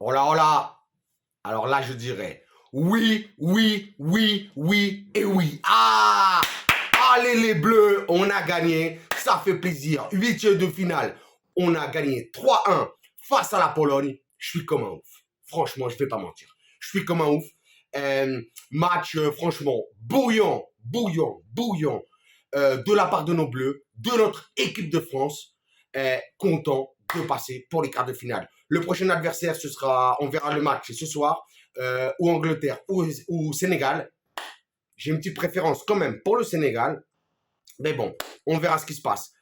Oh là. Alors là, je dirais oui, oui, oui, oui et oui. Ah! Allez les Bleus, on a gagné. Ça fait plaisir. Huitième de finale. On a gagné 3-1 face à la Pologne. Je suis comme un ouf. Franchement, je ne vais pas mentir. Je suis comme un ouf. Match, franchement, bouillant, bouillant, bouillant de la part de nos Bleus, de notre équipe de France. Content de passer pour les quarts de finale. Le prochain adversaire, ce sera, on verra le match ce soir, ou Angleterre ou Sénégal. J'ai une petite préférence quand même pour le Sénégal. Mais bon, on verra ce qui se passe.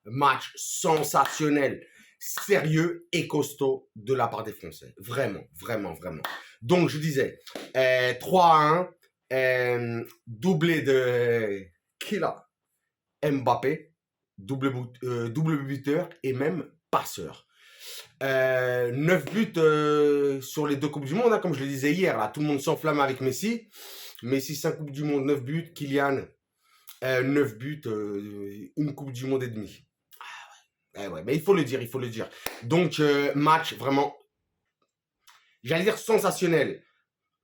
Match sensationnel, sérieux et costaud de la part des Français. Vraiment, vraiment, vraiment. Donc, je disais, 3-1, doublé de qui là? Mbappé, double buteur et même passeur. 9 buts sur les deux Coupes du Monde, hein, comme je le disais hier. Là, tout le monde s'enflamme avec Messi. Messi, 5 Coupes du Monde, 9 buts. Kylian, 9 buts, une Coupe du Monde et demi. Ah ouais. Ouais, mais il faut le dire, il faut le dire. Donc, match vraiment, j'allais dire sensationnel.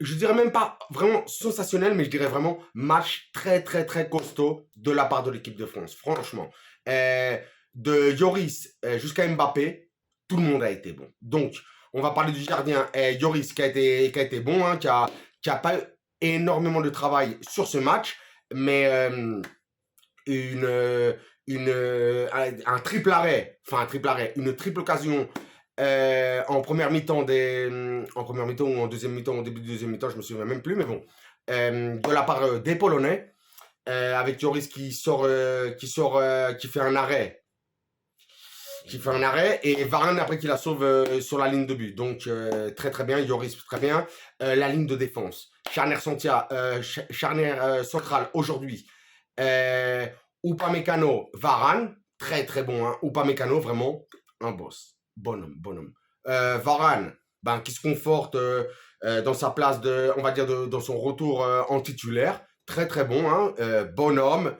Je dirais même pas vraiment sensationnel, mais je dirais vraiment match très, très, très costaud de la part de l'équipe de France. Franchement. De Lloris jusqu'à Mbappé, tout le monde a été bon. Donc, on va parler du gardien Lloris qui a été bon, hein, qui a pas eu énormément de travail sur ce match, mais un triple arrêt, une triple occasion en première mi-temps en première mi-temps ou en deuxième mi-temps, au début de deuxième mi-temps, je me souviens même plus, mais bon, de la part des Polonais, avec Lloris qui fait un arrêt, et Varane après qui la sauve sur la ligne de but. Donc très très bien, Lloris très bien. La ligne de défense, charnière centrale aujourd'hui. Upamecano, Varane, très très bon. Hein. Upamecano, vraiment un boss. Bonhomme. Varane, ben, qui se conforte dans sa place, on va dire, dans son retour en titulaire. Très très bon. Hein. Bonhomme,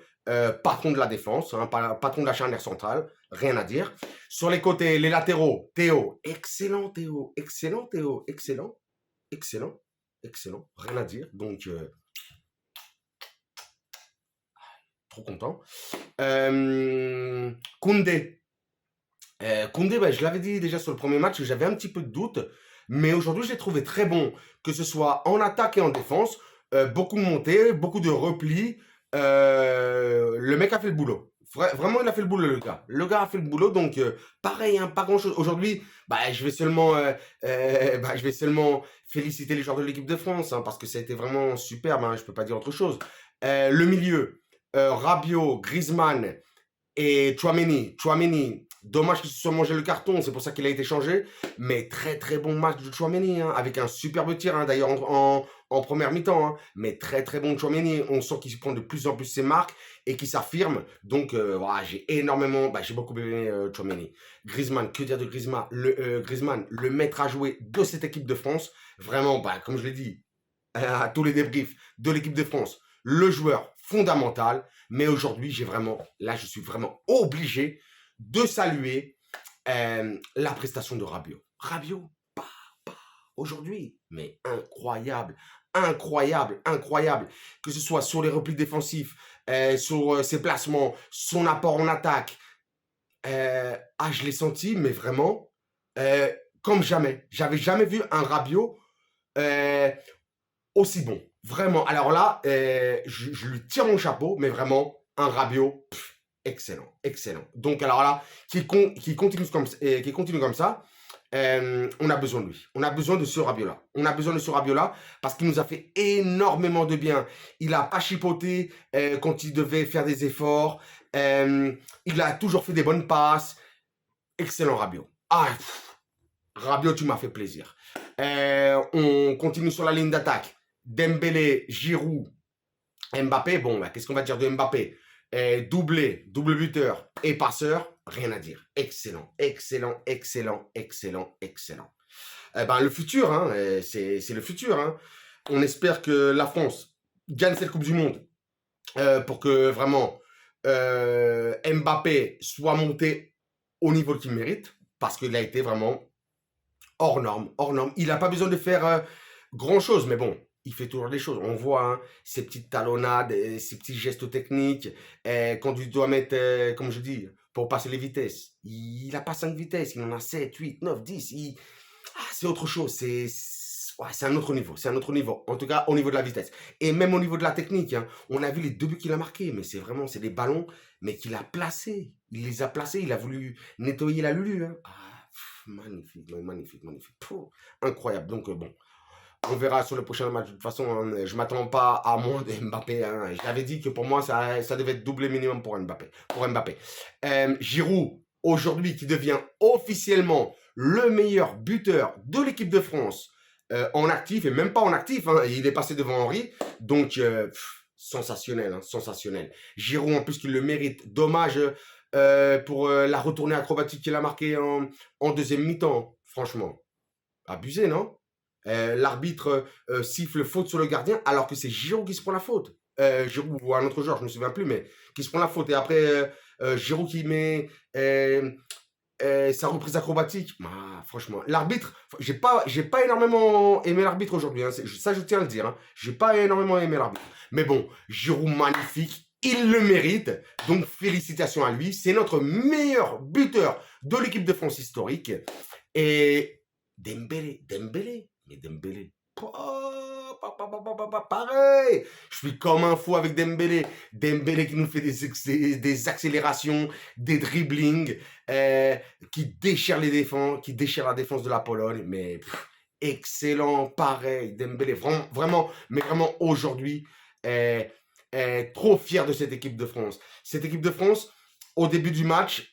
patron de la défense, hein, patron de la charnière centrale. Rien à dire. Sur les côtés, les latéraux, Théo. Excellent, Théo. Excellent. Rien à dire. Donc, trop content. Koundé. Koundé, ben, je l'avais dit déjà sur le premier match, j'avais un petit peu de doute. Mais aujourd'hui, je l'ai trouvé très bon. Que ce soit en attaque et en défense. Beaucoup de montées, beaucoup de replis. Le mec a fait le boulot. Vraiment, il a fait le boulot, le gars. Le gars a fait le boulot, donc pareil, hein, pas grand-chose. Aujourd'hui, je vais seulement féliciter les joueurs de l'équipe de France, hein, parce que ça a été vraiment superbe, hein, je peux pas dire autre chose. Le milieu, Rabiot, Griezmann et Chouameni, dommage qu'il se soit mangé le carton, c'est pour ça qu'il a été changé. Mais très très bon match de Chouameni, hein, avec un superbe tir, hein, d'ailleurs en première mi-temps. Hein, mais très très bon Chouameni, on sent qu'il prend de plus en plus ses marques et qu'il s'affirme. Donc voilà, j'ai beaucoup aimé Chouameni. Griezmann, que dire de Griezmann, le maître à jouer de cette équipe de France. Vraiment, comme je l'ai dit, à tous les débriefs de l'équipe de France, le joueur fondamental. Mais aujourd'hui, je suis vraiment obligé de saluer la prestation de Rabiot. Rabiot, aujourd'hui, mais incroyable. Que ce soit sur les replis défensifs, sur ses placements, son apport en attaque. Je l'ai senti, mais vraiment, comme jamais. J'avais jamais vu un Rabiot aussi bon. Vraiment. Alors là, je lui tire mon chapeau, mais vraiment, un Rabiot, excellent. Donc alors là, qui continue comme ça, on a besoin de lui. On a besoin de ce Rabiot-là. Parce qu'il nous a fait énormément de bien. Il a pas chipoté quand il devait faire des efforts. Il a toujours fait des bonnes passes. Excellent Rabiot. Rabiot, tu m'as fait plaisir. On continue sur la ligne d'attaque. Dembélé, Giroud, Mbappé. Bon, qu'est-ce qu'on va dire de Mbappé? Double buteur et passeur. Rien à dire. Excellent. Le futur, hein, c'est le futur. Hein. On espère que la France gagne cette Coupe du Monde pour que vraiment Mbappé soit monté au niveau qu'il mérite parce qu'il a été vraiment hors norme, hors norme. Il n'a pas besoin de faire grand-chose, mais bon, il fait toujours des choses. On voit hein, ses petites talonnades, ses petits gestes techniques. Quand tu dois mettre, comme je dis, pour passer les vitesses. Il n'a pas 5 vitesses, il en a 7, 8, 9, 10. C'est autre chose, c'est un autre niveau, c'est un autre niveau. En tout cas, au niveau de la vitesse. Et même au niveau de la technique, hein, on a vu les 2 buts qu'il a marqués, mais c'est des ballons, mais qu'il a placés. Il les a placés, il a voulu nettoyer la Lulu. Hein. Magnifique, magnifique, magnifique. Incroyable. Donc, bon, on verra sur le prochain match. De toute façon, hein, je ne m'attends pas à moins de Mbappé. Hein. J'avais dit que pour moi, ça devait être doublé minimum pour Mbappé. Giroud, aujourd'hui, qui devient officiellement le meilleur buteur de l'équipe de France en actif, et même pas en actif, hein, il est passé devant Henry, donc sensationnel, hein, sensationnel. Giroud, en plus qu'il le mérite, dommage pour la retournée acrobatique qu'il a marquée en deuxième mi-temps, franchement, abusé, non? L'arbitre siffle faute sur le gardien, alors que c'est Giroud qui se prend la faute. Giroud ou un autre joueur, je ne me souviens plus, mais qui se prend la faute, et après Giroud qui met sa reprise acrobatique, franchement, l'arbitre, j'ai pas énormément aimé l'arbitre aujourd'hui, hein, ça je tiens à le dire, hein, j'ai pas énormément aimé l'arbitre. Mais bon, Giroud magnifique, il le mérite, donc félicitations à lui, c'est notre meilleur buteur de l'équipe de France historique. Et Dembélé, mais Dembélé, pareil, je suis comme un fou avec Dembélé. Dembélé qui nous fait des accélérations, des dribblings, qui déchire les défenses, qui déchire la défense de la Pologne. Mais excellent, pareil, Dembélé, vraiment, mais vraiment aujourd'hui, trop fier de cette équipe de France. Cette équipe de France, au début du match,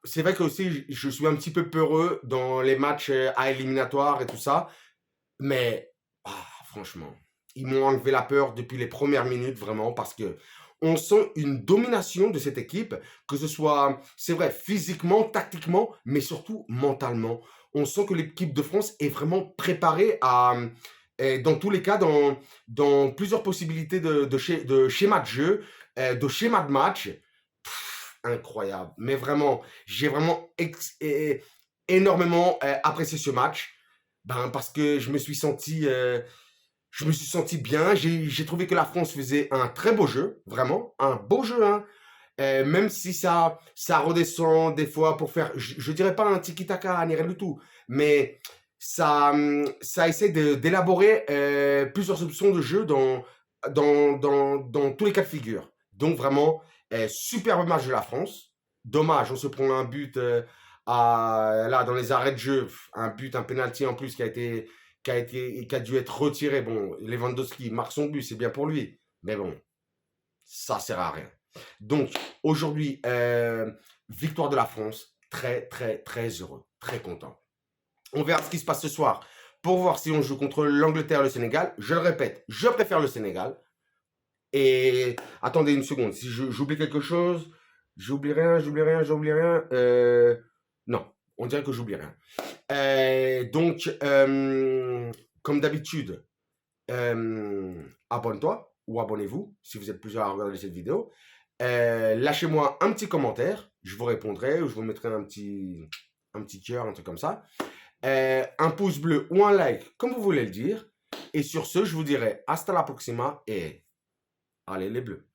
c'est vrai que aussi je suis un petit peu peureux dans les matchs à éliminatoire et tout ça. Mais franchement, ils m'ont enlevé la peur depuis les premières minutes, vraiment, parce que on sent une domination de cette équipe, que ce soit, c'est vrai, physiquement, tactiquement, mais surtout mentalement. On sent que l'équipe de France est vraiment préparée dans tous les cas, dans plusieurs possibilités de schéma de jeu, de schéma de match. Incroyable. Mais vraiment, j'ai vraiment énormément apprécié ce match. Parce que je me suis senti bien. J'ai trouvé que la France faisait un très beau jeu, vraiment, un beau jeu, hein. Même si ça redescend des fois pour faire, je dirais pas un tiki-taka ni rien du tout, mais ça essaie d'élaborer plusieurs options de jeu dans tous les cas de figure. Donc vraiment, superbe match de la France. Dommage, on se prend un but là dans les arrêts de jeu, un penalty en plus qui a dû être retiré. Bon, Lewandowski marque son but, c'est bien pour lui, mais bon, ça sert à rien. Donc aujourd'hui, victoire de la France, très très très heureux, très content. On verra ce qui se passe ce soir pour voir si on joue contre l'Angleterre et le Sénégal. Je le répète, je préfère le Sénégal. Et attendez une seconde, si j'oublie quelque chose, j'oublie rien. Non, on dirait que j'oublie rien. Donc, comme d'habitude, abonne-toi ou abonnez-vous si vous êtes plusieurs à regarder cette vidéo. Lâchez-moi un petit commentaire, je vous répondrai ou je vous mettrai un petit cœur, un truc comme ça. Un pouce bleu ou un like, comme vous voulez le dire. Et sur ce, je vous dirai hasta la próxima et allez les bleus.